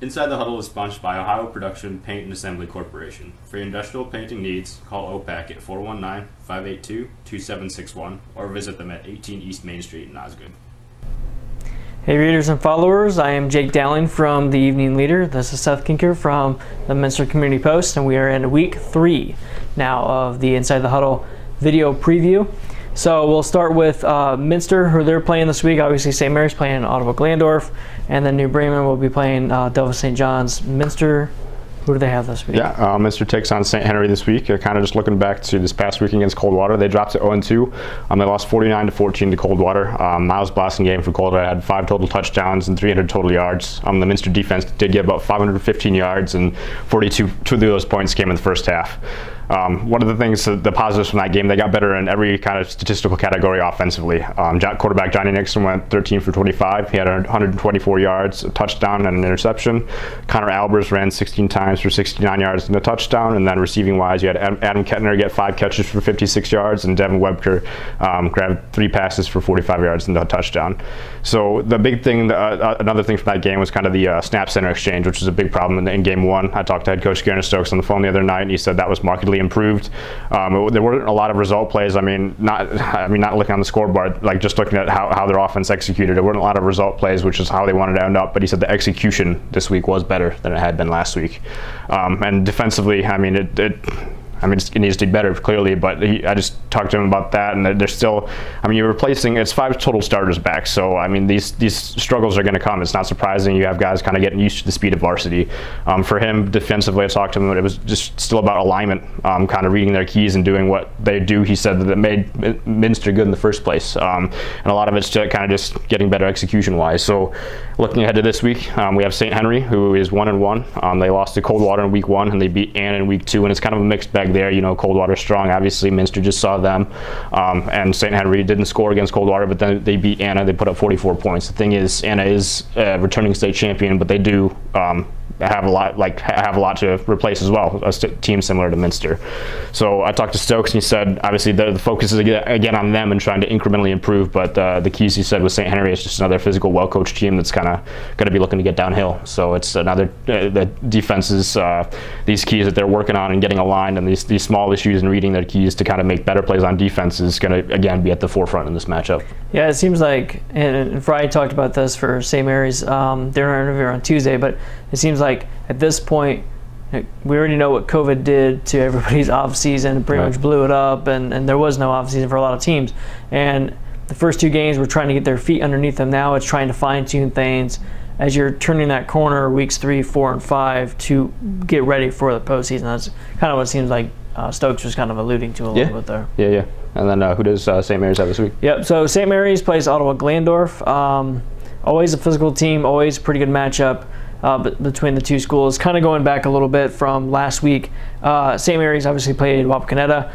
Inside the Huddle is sponsored by Ohio Production Paint and Assembly Corporation. For your industrial painting needs, call OPAC at 419-582-2761 or visit them at 18 East Main Street in Osgood. Hey readers and followers, I am Jake Dowling from the Evening Leader. This is Seth Kinker from the Minster Community Post, and we are in week 3 now of the Inside the Huddle video preview. So we'll start with Minster, who they're playing this week. Obviously St. Mary's playing Ottawa-Glandorf, and then New Bremen will be playing Delta St. John's. Minster, who do they have this week? Yeah, Minster takes on St. Henry this week. Kind of just looking back to this past week against Coldwater. They dropped to 0-2. They lost 49-14 to Coldwater. Miles Blasting game for Coldwater had 5 total touchdowns and 300 total yards. The Minster defense did get about 515 yards, and 42 of those points came in the first half. One of the things, the positives from that game, they got better in every kind of statistical category offensively. Quarterback Johnny Nixon went 13 for 25. He had 124 yards, a touchdown, and an interception. Connor Albers ran 16 times for 69 yards and a touchdown. And then receiving-wise, you had Adam Kettner get 5 catches for 56 yards, and Devin Webker grabbed 3 passes for 45 yards and a touchdown. So the big thing, another thing from that game was kind of the snap center exchange, which was a big problem in game 1. I talked to head coach Garner Stokes on the phone the other night, and he said that was markedly improved. There weren't a lot of result plays. I mean, not looking on the scoreboard, like just looking at how their offense executed. There weren't a lot of result plays, which is how they wanted to end up. But he said the execution this week was better than it had been last week. And defensively, I mean, it needs to be better, clearly, but I just talked to him about that, and they're still, I mean, you're replacing, it's 5 total starters back, so, I mean, these struggles are going to come. It's not surprising. You have guys kind of getting used to the speed of varsity. For him, defensively, I talked to him, it was just still about alignment, kind of reading their keys and doing what they do. He said that it made Minster good in the first place, and a lot of it's just kind of just getting better execution-wise. So, looking ahead to this week, we have St. Henry, who is 1-1. They lost to Coldwater in week 1, and they beat Anna in week 2, and it's kind of a mixed bag there. You know, Coldwater strong, obviously. Minster just saw them, and St. Henry didn't score against Coldwater, but then they beat Anna. They put up 44 points. The thing is, Anna is returning state champion, but they do have a lot to replace as well, a team similar to Minster. So I talked to Stokes, and he said obviously the focus is again on them and trying to incrementally improve, but the keys, he said, with St. Henry is just another physical, well-coached team that's kind of going to be looking to get downhill. So it's another the defenses, these keys that they're working on and getting aligned, and these small issues and reading their keys to kind of make better plays on defense is going to again be at the forefront in this matchup. Yeah, it seems like, and Friday talked about this for St. Mary's, their interview on Tuesday, but it seems like at this point we already know what COVID did to everybody's off season. It pretty much blew it up, and there was no off season for a lot of teams. And the first 2 games were trying to get their feet underneath them. Now it's trying to fine tune things as you're turning that corner weeks 3, 4, and 5 to get ready for the postseason. That's kind of what it seems like Stokes was kind of alluding to a little bit there. Yeah. And then who does St. Mary's have this week? Yep. So St. Mary's plays Ottawa-Glandorf. Always a physical team. Always a pretty good matchup between the 2 schools. Kind of going back a little bit from last week, St. Mary's obviously played Wapakoneta.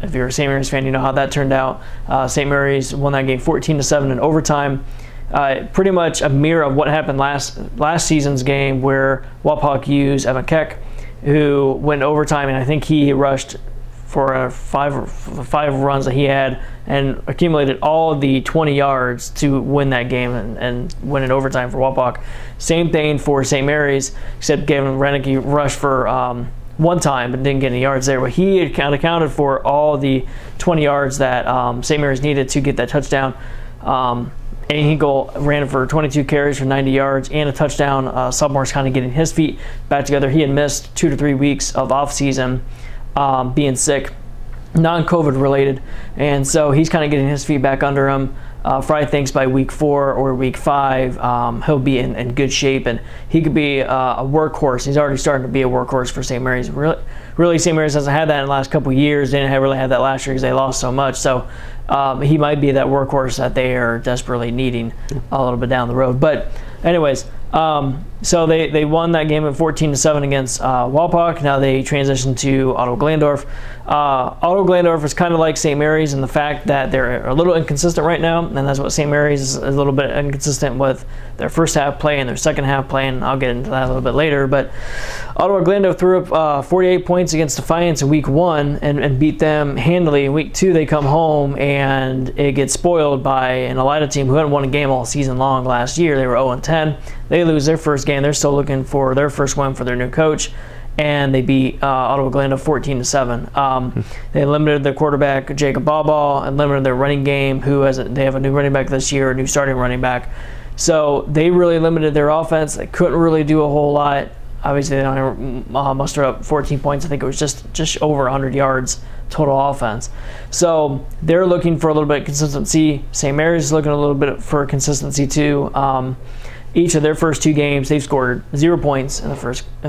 If you're a St. Mary's fan, you know how that turned out. St. Mary's won that game 14-7 in overtime. Pretty much a mirror of what happened last season's game, where Wapak used Evan Keck, who went overtime, and I think he rushed for 5 runs that he had and accumulated all the 20 yards to win that game and win in overtime for Wapak. Same thing for St. Mary's, except Gavin Renicky rushed for 1 time but didn't get any yards there. But he had kind of accounted for all the 20 yards that St. Mary's needed to get that touchdown. And Hinkle ran for 22 carries for 90 yards and a touchdown. Sudmore's kind of getting his feet back together. He had missed 2 to 3 weeks of off-season, being sick, non-COVID related, and so he's kind of getting his feet back under him. Fry thinks by week 4 or week 5 he'll be in good shape, and he could be a workhorse. He's already starting to be a workhorse for St. Mary's. Really, St. Mary's hasn't had that in the last couple of years. They didn't really have that last year because they lost so much. So he might be that workhorse that they are desperately needing a little bit down the road. But anyways, so they won that game at 14-7 against Wapak. Now they transitioned to Ottawa-Glandorf. Ottawa-Glandorf is kind of like St. Mary's in the fact that they're a little inconsistent right now, and that's what St. Mary's is a little bit inconsistent with their first half play and their second half play, and I'll get into that a little bit later. But Ottawa-Glandorf threw up 48 points against Defiance in week 1 and beat them handily. In week 2, they come home and it gets spoiled by an Elida team who hadn't won a game all season long last year. They were 0-10. They lose their first game. They're still looking for their first win for their new coach, and they beat Ottawa Glandorf 14-7. They limited their quarterback Jacob Ballball and limited their running game. They have a new running back this year, a new starting running back. So they really limited their offense. They couldn't really do a whole lot. Obviously, they don't muster up 14 points. I think it was just over 100 yards total offense. So they're looking for a little bit of consistency. St. Mary's is looking a little bit for consistency too. Each of their first 2 games, they've scored 0 points in the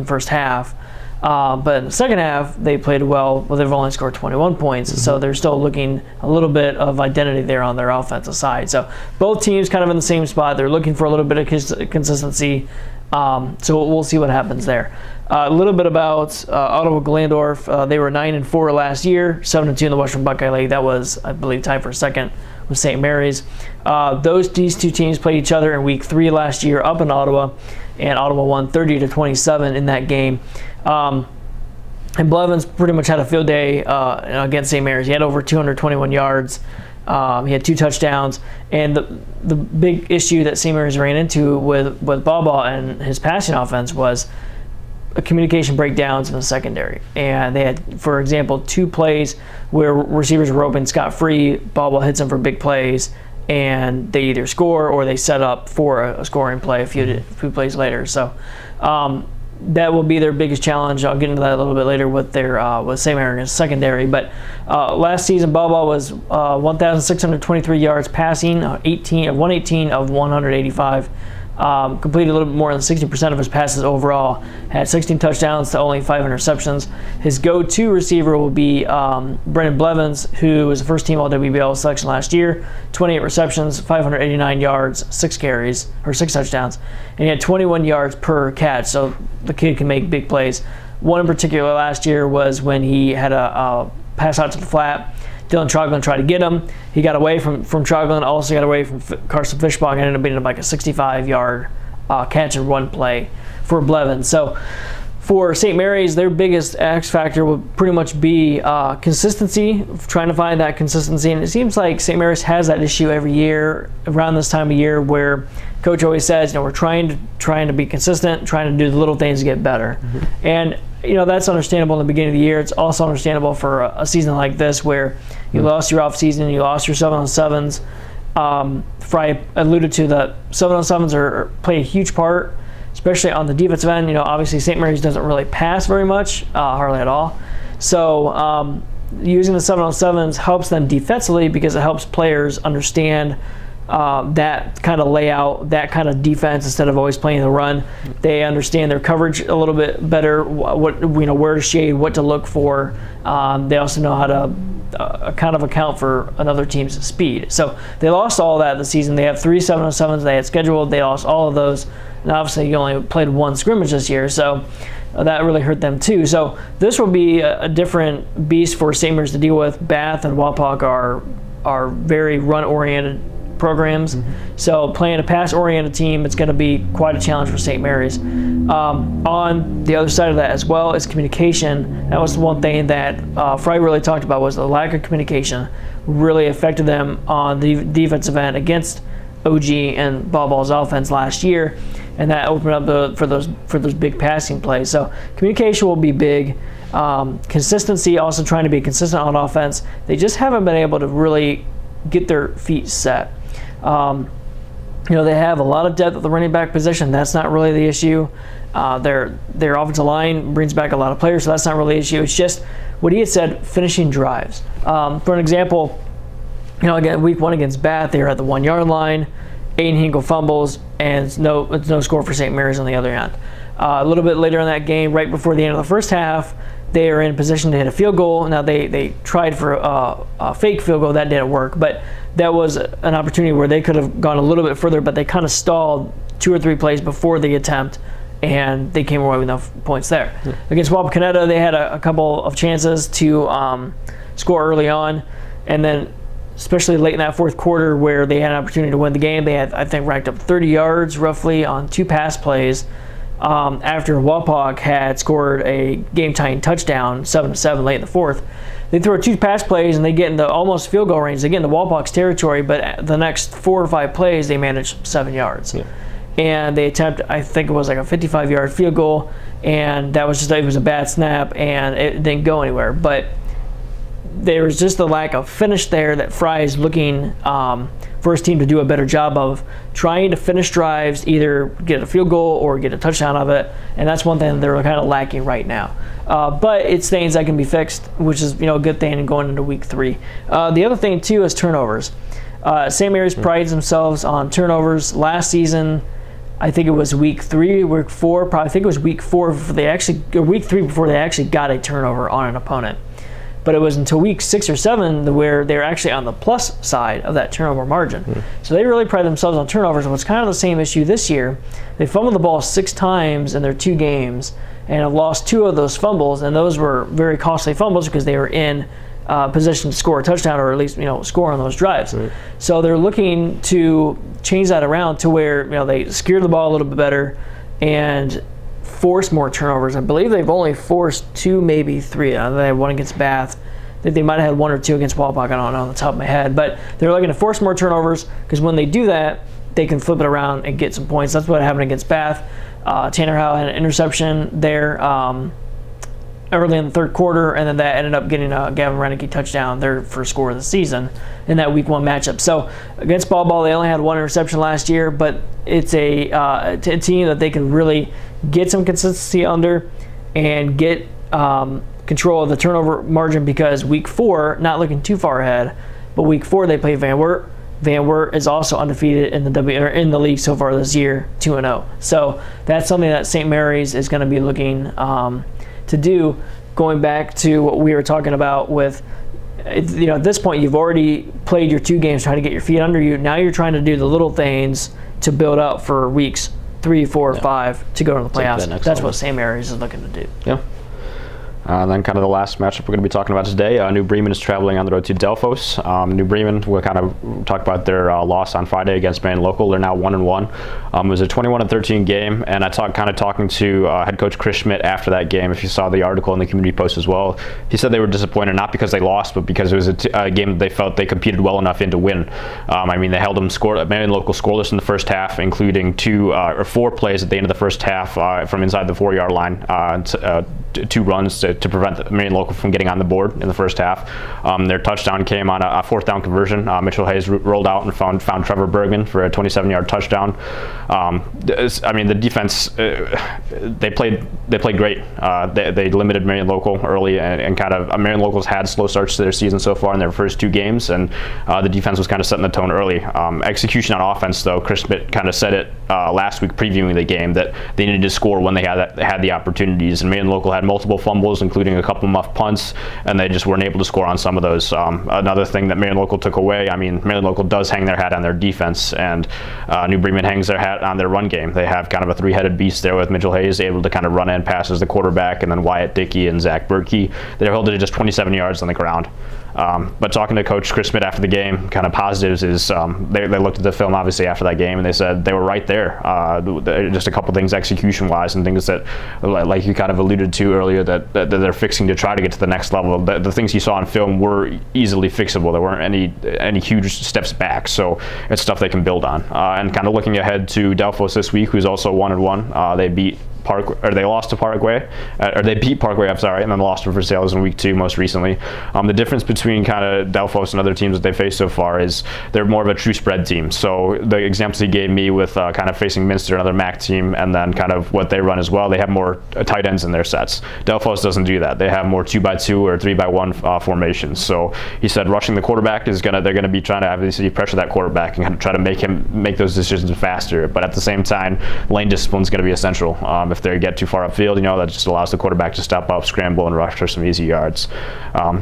first half. But in the second half, they played well. Well, they've only scored 21 points, so they're still looking a little bit of identity there on their offensive side. So both teams kind of in the same spot. They're looking for a little bit of consistency. So we'll see what happens there. A little bit about Ottawa Glandorf. They were 9-4 last year, 7-2 in the Western Buckeye League. That was, I believe, tied for second with St. Mary's. These 2 teams played each other in Week 3 last year up in Ottawa, and Ottawa won 30-27 in that game. And Blevins pretty much had a field day against St. Mary's. He had over 221 yards. He had 2 touchdowns, and the big issue that St. Mary's ran into with Ball and his passing offense was communication breakdowns in the secondary. And they had, for example, 2 plays where receivers were open scot-free. Ball hits them for big plays, and they either score or they set up for a scoring play a few plays later. So that will be their biggest challenge. I'll get into that a little bit later with their with St. Mary's secondary. But last season, Ball was 1,623 yards passing, 118 of 185. Completed a little bit more than 60% of his passes overall. Had 16 touchdowns to only 5 interceptions. His go-to receiver will be Brendan Blevins, who was the first team All-WBL selection last year. 28 receptions, 589 yards, 6 touchdowns, and he had 21 yards per catch. So the kid can make big plays. One in particular last year was when he had a pass out to the flat. Dylan Troglin tried to get him. He got away from Troglin, also got away from Carson Fishbach, and ended up being like a 65-yard catch and run play for Blevins. So for St. Mary's, their biggest X factor would pretty much be consistency, trying to find that consistency. And it seems like St. Mary's has that issue every year around this time of year where Coach always says, we're trying to be consistent, trying to do the little things to get better. And that's understandable in the beginning of the year. It's also understandable for a season like this where you lost your off-season, you lost your 7-on-7s. Fry alluded to that 7-on-7s play a huge part, especially on the defensive end. Obviously St. Mary's doesn't really pass very much, hardly at all. So using the 7-on-7s helps them defensively because it helps players understand that kind of layout, that kind of defense instead of always playing the run. They understand their coverage a little bit better, where to shade, what to look for. They also know how to kind of account for another team's speed. So they lost all that this season. They have 3 7-on-7s they had scheduled. They lost all of those. And obviously you only played 1 scrimmage this year, so that really hurt them too. So this will be a different beast for St. Mary's to deal with. Bath and Wapak are very run-oriented programs. So playing a pass-oriented team, it's going to be quite a challenge for St. Mary's. On the other side of that as well is communication. That was the one thing that Fry really talked about, was the lack of communication really affected them on the defensive end against OG and Ball's offense last year, and that opened up for those big passing plays. So communication will be big. Consistency, also trying to be consistent on offense. They just haven't been able to really get their feet set. They have a lot of depth at the running back position. That's not really the issue. Their offensive line brings back a lot of players, so that's not really the issue. It's just what he had said, finishing drives. For an example, again, week 1 against Bath, they were at the 1-yard line, Aiden Hinkle fumbles, and it's no score for St. Mary's on the other end. A little bit later in that game, right before the end of the first half, they are in position to hit a field goal. Now they tried for a fake field goal. That didn't work, but that was an opportunity where they could have gone a little bit further, but they kind of stalled 2 or 3 plays before the attempt, and they came away with enough points there. Against Wapakoneta, they had a couple of chances to score early on, and then especially late in that fourth quarter where they had an opportunity to win the game, they had, I think, racked up 30 yards roughly on 2 pass plays. After Wapak had scored a game-tying touchdown, 7-7 late in the fourth. They throw 2 pass plays and they get into almost field goal range. They get into Wapak's territory, but the next 4 or 5 plays, they manage 7 yards. and they attempted, I think it was like a 55-yard field goal, and that was just, it was a bad snap, and it didn't go anywhere. But there was just a lack of finish there that Fry is looking for his team to do a better job of trying to finish drives, either get a field goal or get a touchdown of it, and that's one thing they're kind of lacking right now. But it's things that can be fixed, which is a good thing going into week 3. The other thing too is turnovers. St. Mary's prides themselves on turnovers. Last season, I think it was week 3, week 4. Probably I think it was week 4 before they actually, or week 3 before they actually got a turnover on an opponent. But it was until week 6 or 7 where they're actually on the plus side of that turnover margin. So they really pride themselves on turnovers, and it's kind of the same issue this year. They fumbled the ball 6 times in their 2 games and have lost 2 of those fumbles, and those were very costly fumbles because they were in position to score a touchdown, or at least score on those drives. So they're looking to change that around to where they secure the ball a little bit better and force more turnovers. I believe they've only forced 2, maybe 3. They had 1 against Bath. I think they might have had 1 or 2 against Walpock. I don't know on the top of my head, but they're looking to force more turnovers because when they do that, they can flip it around and get some points. That's what happened against Bath. Tanner Howell had an interception there early in the 3rd quarter, and then that ended up getting a Gavin Renicky touchdown, their first score of the season in that week 1 matchup. So against Ball, they only had 1 interception last year, but it's a team that they can really get some consistency under and get control of the turnover margin, because week 4, not looking too far ahead, but week 4 they play Van Wert. Van Wert is also undefeated in the league so far this year, 2-0. So that's something that St. Mary's is going to be looking to do. Going back to what we were talking about with, at this point you've already played your 2 games trying to get your feet under you. Now you're trying to do the little things to build up for weeks 3, 4, 5 to go to the playoffs. That's what St. Mary's is looking to do. Yeah. Then kind of the last matchup we're going to be talking about today, New Bremen is traveling on the road to Delphos. New Bremen, we'll kind of talk about their loss on Friday against Marion Local. They're now 1-1. It was a 21-13 game, and I talking to head coach Chris Schmidt after that game. If you saw the article in the community post as well, he said they were disappointed not because they lost, but because it was a game that they felt they competed well enough in to win. I mean, they held them Marion Local scoreless in the first half, including 2 or 4 plays at the end of the first half from inside the 4-yard line, 2 runs to prevent Marion Local from getting on the board in the first half. Their touchdown came on a 4th down conversion. Mitchell Hayes rolled out and found Trevor Bergen for a 27-yard touchdown. I mean, the defense, they played great. They limited Marion Local early, and kind of Marion Local's had slow starts to their season so far in their first 2 games, and the defense was kind of setting the tone early. Execution on offense, though, Chris Schmidt kind of said it last week previewing the game that they needed to score when they had the opportunities, and Marion Local had multiple fumbles, including a couple muff punts, and they just weren't able to score on some of those. Another thing that Marion Local took away, I mean, Marion Local does hang their hat on their defense, and New Bremen hangs their hat on their run game. They have kind of a 3-headed beast there with Mitchell Hayes able to kind of run in passes the quarterback, and then Wyatt Dickey and Zach Berkey. They held it to just 27 yards on the ground. But talking to Coach Chris Schmidt after the game, kind of positives is they looked at the film obviously after that game, and they said they were right there. Just a couple things execution-wise and things that, like you kind of alluded to earlier, that they're fixing to try to get to the next level. The things you saw on film were easily fixable. There weren't any huge steps back, so it's stuff they can build on. And kind of looking ahead to Delphos this week, who's also 1-1. They beat they lost to Parkway, or they beat Parkway, I'm sorry, and then lost to Versailles in week 2 most recently. The difference between kind of Delphos and other teams that they faced so far is they're more of a true spread team. So the examples he gave me with kind of facing Minster, another MAC team, and then kind of what they run as well, they have more tight ends in their sets. Delphos doesn't do that. They have more 2x2 or 3x1 formations. So he said rushing the quarterback is they're gonna be trying to obviously pressure that quarterback and kind of try to make him make those decisions faster. But at the same time, lane discipline is going to be essential. If they get too far upfield, that just allows the quarterback to step up, scramble, and rush for some easy yards.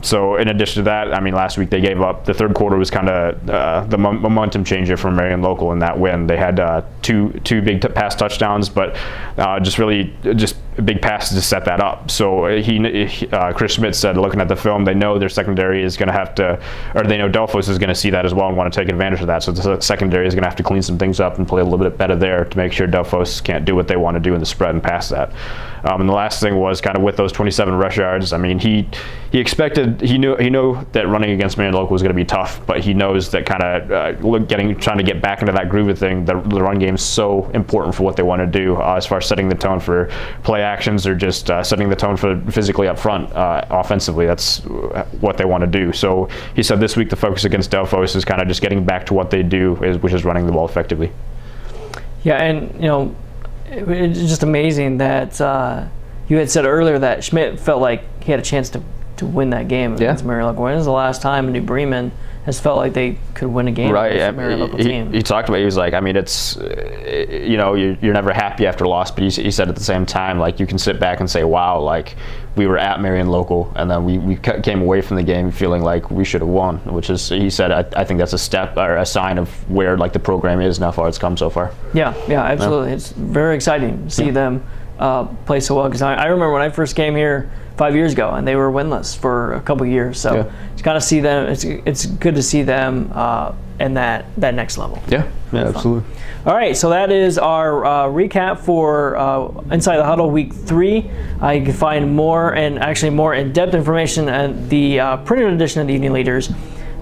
So in addition to that, I mean, last week they gave up. The 3rd quarter was kind of the momentum changer for Marion Local in that win. They had two big pass touchdowns, but just big passes to set that up. So Chris Schmidt said, looking at the film, they know their secondary is going to have to, or they know Delphos is going to see that as well and want to take advantage of that. So the secondary is going to have to clean some things up and play a little bit better there to make sure Delphos can't do what they want to do in the spread and pass that. And the last thing was kind of with those 27 rush yards. I mean, he knew that running against Marion Local was going to be tough, but he knows that kind of trying to get back into that groove of thing. The run game is so important for what they want to do as far as setting the tone for play actions or just setting the tone for physically up front offensively. That's what they want to do. So he said this week the focus against Delphos is kind of just getting back to what they do, which is running the ball effectively. Yeah, and it's just amazing that you had said earlier that Schmidt felt like he had a chance to win that game against Marion Local. When was the last time New Bremen has felt like they could win a game against a Marion Local team? He talked about it. He was like, I mean, it's, you're never happy after a loss, but he said at the same time, like, you can sit back and say, wow, like, we were at Marion Local, and then we came away from the game feeling like we should have won, which is, he said, I think that's a step or a sign of where, like, the program is and how far it's come so far. Yeah, absolutely. Yeah. It's very exciting to see them play so well, because I remember when I first came here 5 years ago, and they were winless for a couple years. So to kind of see them, it's good to see them in that next level. Yeah, absolutely. All right, so that is our recap for Inside the Huddle Week 3. You can find more and actually more in-depth information in the printed edition of the Evening Leaders.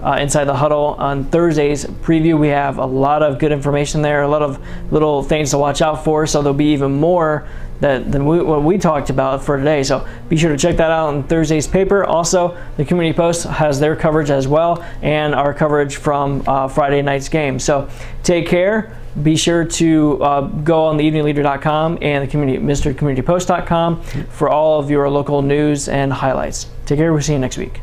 Inside the Huddle on Thursday's preview. We have a lot of good information there, a lot of little things to watch out for, so there'll be even more than what we talked about for today. So be sure to check that out in Thursday's paper. Also, the Community Post has their coverage as well, and our coverage from Friday night's game. So take care. Be sure to go on the eveningleader.com and the MinsterCommunityPost.com for all of your local news and highlights. Take care. We'll see you next week.